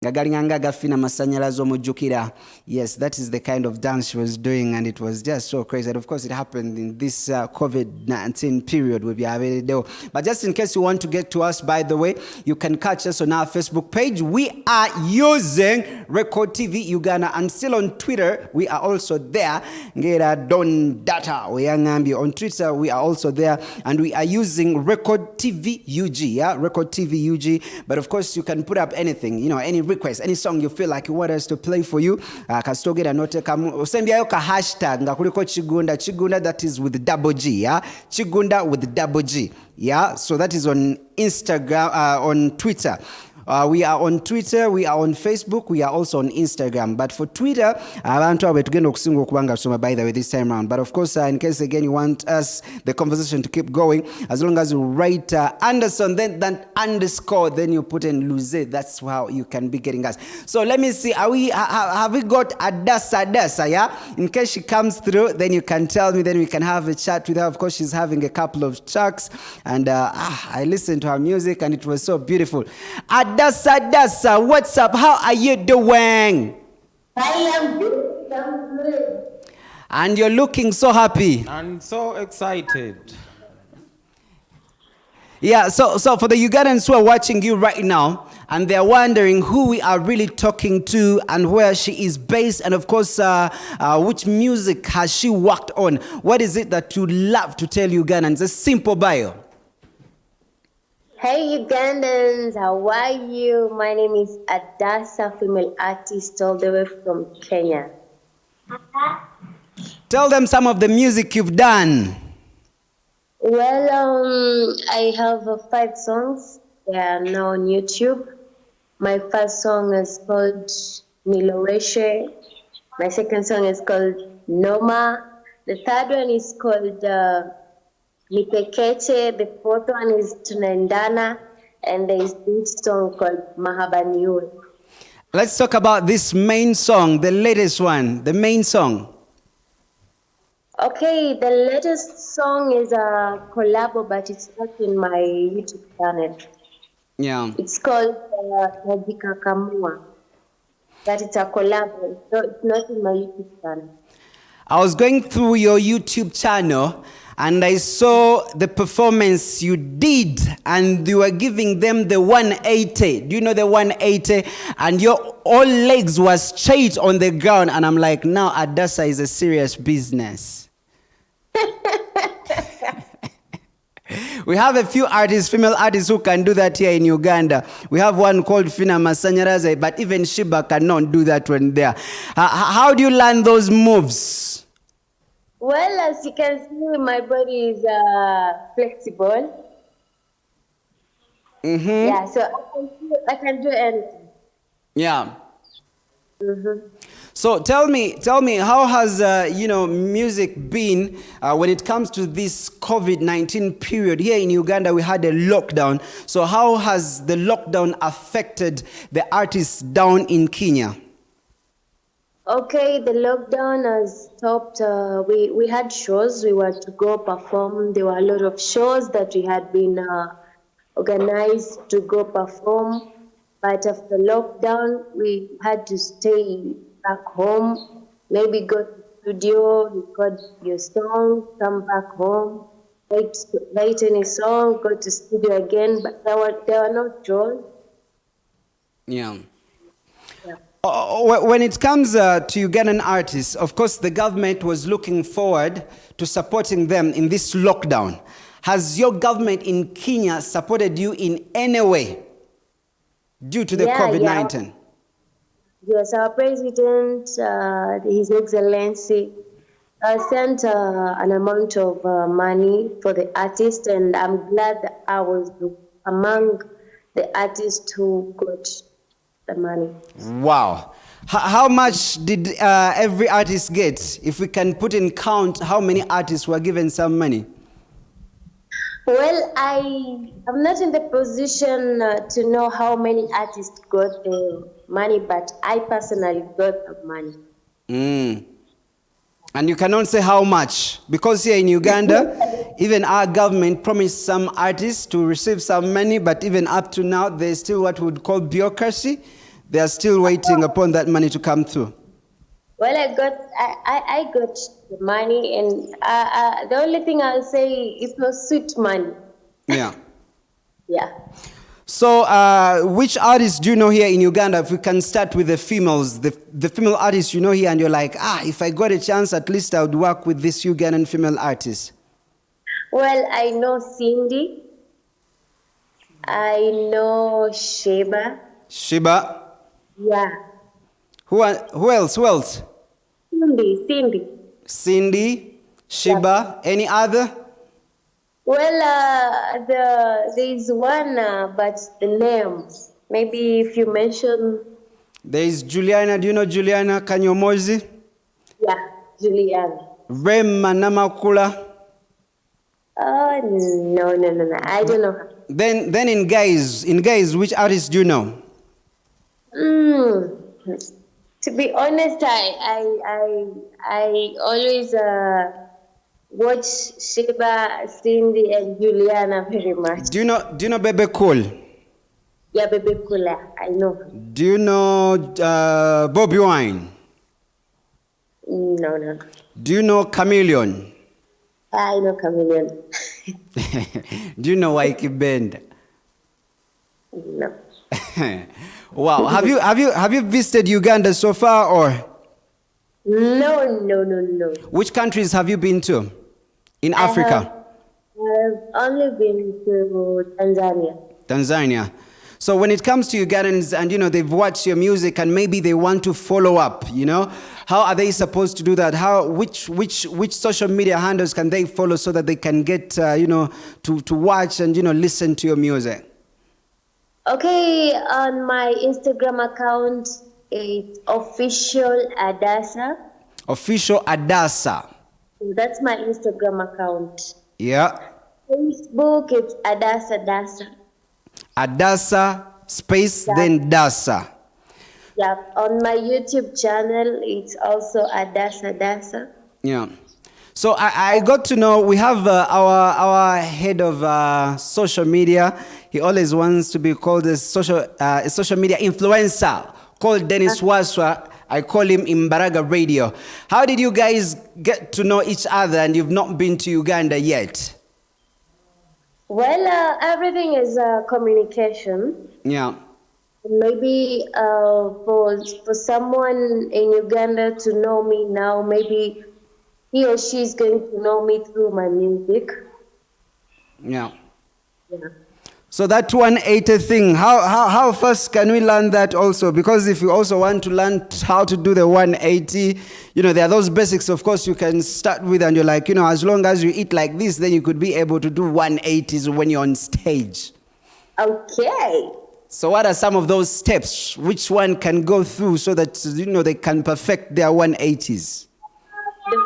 Gagalinga gafina masanyalazo mujukira. Yes, that is the kind of dance she was doing, and it was just so crazy. And of course, it happened in this COVID-19 period. But just in case you want to get to us, by the way, you can catch us on our Facebook page. We are using Record TV Uganda, and still on Twitter, we are also there. Ngera Don Data on Twitter, we are also there, and we are using Record TV UG. Yeah, Record TV UG. But of course, you can put up anything, any request, any song you feel like you want us to play for you. Kastogera note usembyayo ka hashtag nga kuliko chigunda, that is with double G, yeah, chigunda with double G, yeah. So that is on Instagram, on Twitter. We are on Twitter, we are on Facebook, we are also on Instagram. But for Twitter, abantu abe tugenda okusinga okubanga tusoma by the way this time around. But of course, in case again you want us, the conversation to keep going, as long as you write Anderson, then that underscore, then you put in Luze. That's how you can be getting us. So let me see, have we got Adasa Dasa, yeah? In case she comes through, then you can tell me, then we can have a chat with her. Of course, she's having a couple of tracks, and I listened to her music, and it was so beautiful. Adasa Dasa, what's up? How are you doing? I am good. I'm good. And you're looking so happy. And so excited. Yeah, so for the Ugandans who are watching you right now, and they're wondering who we are really talking to and where she is based, and of course, which music has she worked on? What is it that you love to tell Ugandans? A simple bio. Hey Ugandans, how are you? My name is Adasa, female artist all the way from Kenya. Tell them some of the music you've done. Well, I have 5 songs. They are now on YouTube. My first song is called Niloweshe. My second song is called Noma. The third one is called Nipekete. The fourth one is Tunaendana. And there is this song called Mahaba Niue. Let's talk about this main song, the latest one, the main song. Okay, the latest song is a collab, but it's not in my YouTube channel. Yeah. It's called Najika Kamua. But it's a collab, so it's not in my YouTube channel. I was going through your YouTube channel, and I saw the performance you did, and you were giving them the 180. Do you know the 180? And your all legs were straight on the ground, and I'm like, now Adasa is a serious business. We have a few artists, female artists, who can do that here in Uganda. We have one called Fina Masanyaraze, but even Shiba cannot do that when there. How do you learn those moves? Well, as you can see, my body is flexible. Mm-hmm. Yeah, so I can do anything. Yeah. Mm-hmm. So tell me, how has music been when it comes to this COVID-19 period? Here in Uganda, we had a lockdown. So how has the lockdown affected the artists down in Kenya? Okay, the lockdown has stopped. We had shows. We were to go perform. There were a lot of shows that we had been organized to go perform. But after lockdown, we had to stay back home, maybe go to studio, record your song, come back home, write any song, go to studio again. But there were no shows. Yeah. When it comes to Ugandan artists, of course, the government was looking forward to supporting them in this lockdown. Has your government in Kenya supported you in any way due to the COVID-19? Yeah. Yes, our president, His Excellency, sent an amount of money for the artists, and I'm glad that I was among the artists who got the money. Wow. How much did every artist get? If we can put in count, how many artists were given some money? Well, I'm not in the position to know how many artists got the money, but I personally got the money. And you cannot say how much, because here in Uganda, even our government promised some artists to receive some money, but even up to now, there's still what we would call bureaucracy. They are still waiting upon that money to come through. Well, I got the money, and the only thing I'll say, it was sweet money. Yeah. Yeah. So, which artists do you know here in Uganda? If we can start with the females, the female artists you know here, and you're like, if I got a chance, at least I would work with this Ugandan female artist. Well, I know Cindy. I know Sheba. Shiba. Yeah. Who else? Who else? Cindy. Cindy, Shiba. Any other? Well, there's one, but the name, maybe if you mention, There is Juliana. Do you know Juliana Kanyomozi? yeah, Juliana. Rema Namakula. Oh, no. I don't know her. Then in guys, which artists do you know? To be honest, I always watch Sheba, Cindy, and Juliana very much. Do you know Bebe Cool? Yeah, Baby Kula, I know her. Do you know Bobby Wine? No. Do you know Chameleon? I know Chameleon. Do you know Waiki Bend? No. Wow. Have you visited Uganda so far, or No. which countries have you been to in Africa? I've only been to Tanzania. Tanzania. So when it comes to Ugandans and they've watched your music and maybe they want to follow up, how are they supposed to do that? Which social media handles can they follow so that they can get to watch and listen to your music? Okay, on my Instagram account, it's official Adasa. Official Adasa. That's my Instagram account. Yeah. Facebook, it's Adasa Dasa. Adasa space then Dasa. Yeah, on my YouTube channel, it's also Adasa Dasa. Yeah. So I got to know we have our head of social media. He always wants to be called a social media influencer called Dennis Waswa. I call him Imbaraga Radio. How did you guys get to know each other and you've not been to Uganda yet? Well, everything is communication. Yeah. Maybe for someone in Uganda to know me now, maybe he or she is going to know me through my music. Yeah. Yeah. So that 180 thing, how fast can we learn that also? Because if you also want to learn how to do the 180, there are those basics, of course, you can start with, and you're like, as long as you eat like this, then you could be able to do 180s when you're on stage. Okay. So what are some of those steps? Which one can go through so that, they can perfect their 180s? The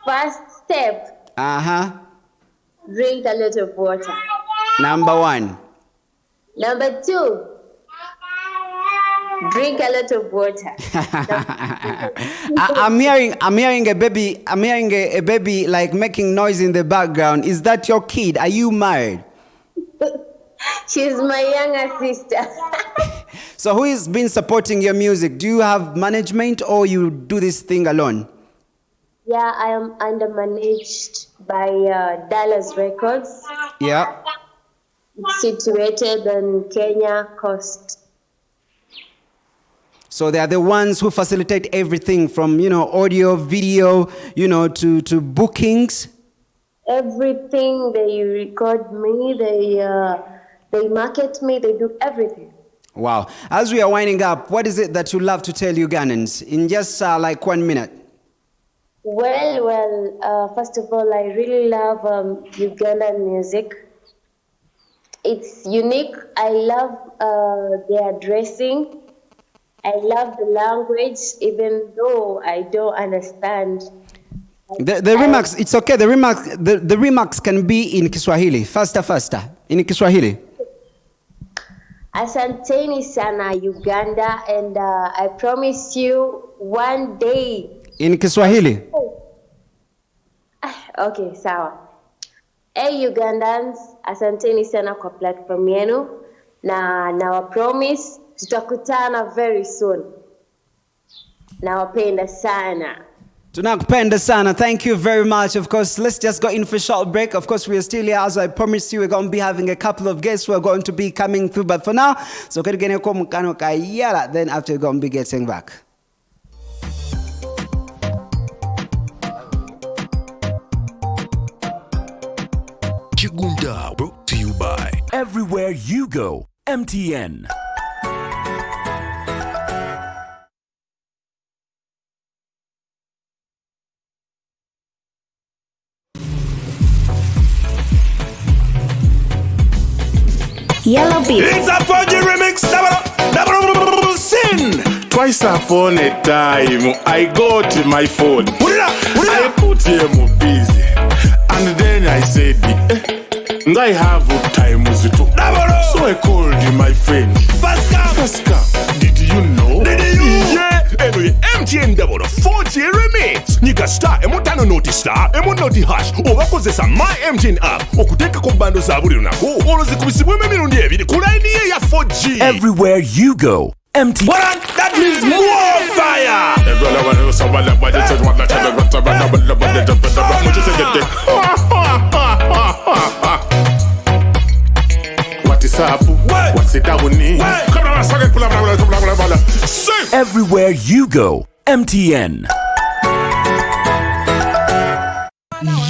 first step, drink a lot of water. Number 1. Number 2, drink a lot of water. I'm hearing a baby like making noise in the background. Is that your kid? Are you married? She's my younger sister. So who has been supporting your music? Do you have management or you do this thing alone? Yeah, I am under managed by Dallas Records. Yeah. It's situated in Kenya coast. So they are the ones who facilitate everything from, audio, video, to bookings. Everything, they record me, they market me, they do everything. Wow. As we are winding up, what is it that you love to tell Ugandans in just like 1 minute? Well, first of all, I really love Ugandan music. It's unique. I love their dressing. I love the language, even though I don't understand. The remarks, it's okay. The remarks can be in Kiswahili. Faster. In Kiswahili. Asanteni sana Uganda, and I promise you one day. In Kiswahili. Okay, sawa. Hey Ugandans, asanteni sana kwa platform yenu, na wa promise Tutakutana very soon. Nawapenda sana. Tunakupenda sana. Thank you very much. Of course, let's just go in for a short break. Of course, we are still here. As I promised you, we're going to be having a couple of guests who are going to be coming through. But for now, so then after we're going to be getting back. Chigunda, brought to you by Everywhere You Go, MTN. Yellow Beat. It's a Fudgy remix, double sin. Twice upon a time, I got my phone. I put him busy, and then I said, I have time with you. So I called my friend. First come. Did you know? Yeah. Anyway, MTN double 4G remix. Nika star, emutano noti star, emunoti hash. Obakozesa my MTN app. Okuteka kombando za buli lunaku. Olozi kubisibweme mirundi ebiri kulainiye ya 4G. Everywhere You Go, MTN. What? That means more fire. What is up? What's it down? Everywhere You Go, MTN.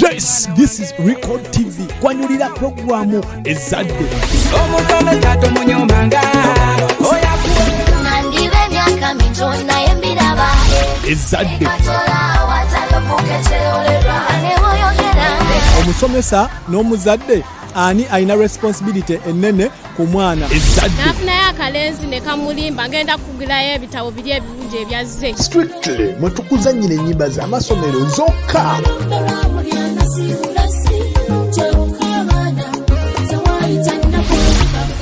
Yes, this is Record TV. Kwanyulira programu ezadde. Ezadde. Omusomesa n'omuzadde ani alina responsibility enene ku mwana. Ezadde. Nafunayo akalenzi ne kamulimba ngenda kugulayo ebitabo biri ebirungi ebyazze. Strictly mwetukuzannyira ennyimba z'amasomero zokka.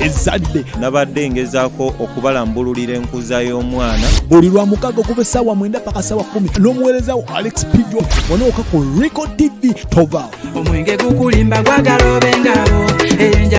Ezadde Nabadde ngezaako okubalambululira enkuza y'omwana. buli lwa mukago kuba essaawa 9 paka essaawa 10 n'omuweereza wo Alex Pijo wonooka ku Record TV tovaawo. Omwenge gukulimba gwagala obe ngabo.